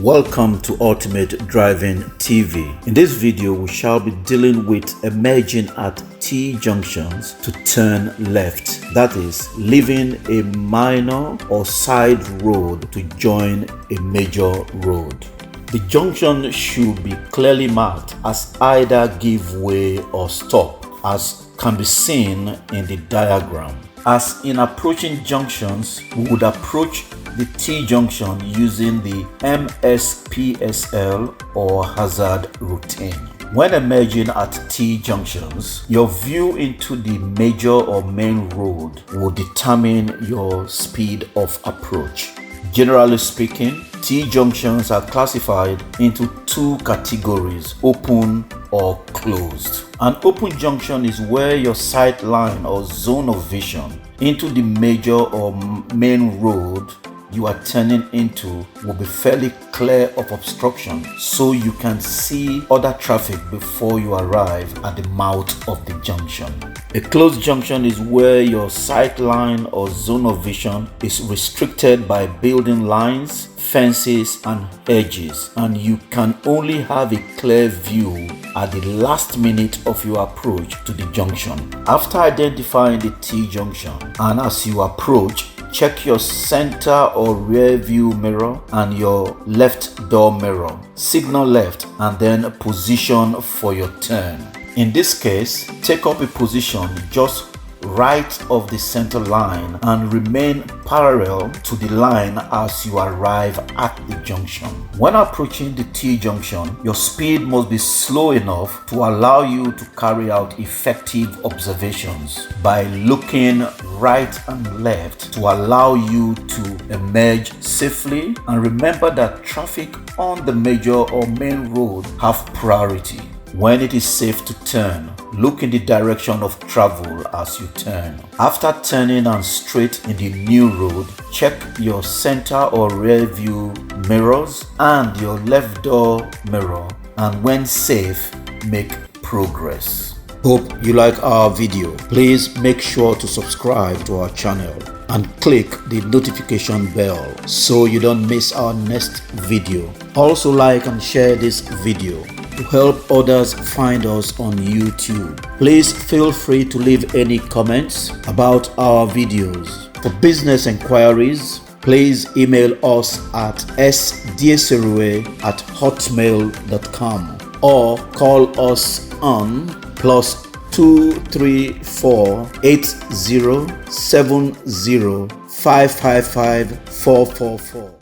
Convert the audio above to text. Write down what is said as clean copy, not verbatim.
Welcome to Ultimate Driving TV. In this video, we shall be dealing with emerging at T-junctions to turn left. That is, leaving a minor or side road to join a major road. The junction should be clearly marked as either give way or stop, as can be seen in the diagram. As in approaching junctions, we would approach the T-junction using the MSPSL or hazard routine. When emerging at T-junctions, your view into the major or main road will determine your speed of approach. Generally speaking, T-junctions are classified into two categories: open or closed. An open junction is where your sight line or zone of vision into the major or main road you are turning into will be fairly clear of obstruction, so you can see other traffic before you arrive at the mouth of the junction. A closed junction is where your sight line or zone of vision is restricted by building lines, fences and hedges, and you can only have a clear view at the last minute of your approach to the junction. After identifying the T-junction, and as you approach, check your center or rear view mirror and your left door mirror. Signal left and then position for your turn. In this case, take up a position just right of the center line and remain parallel to the line as you arrive at the junction. When approaching the T-junction, your speed must be slow enough to allow you to carry out effective observations by looking right and left to allow you to emerge safely, and remember that traffic on the major or main road have priority. When it is safe to turn, look in the direction of travel as you turn. After turning and straight in the new road, check your center or rear view mirrors and your left door mirror, and when safe, make progress. Hope you like our video. Please make sure to subscribe to our channel and click the notification bell so you don't miss our next video. Also like and share this video to help others find us on YouTube. Please feel free to leave any comments about our videos. For business inquiries, please email us at sdserue@hotmail.com or call us on +234 8070 555 444.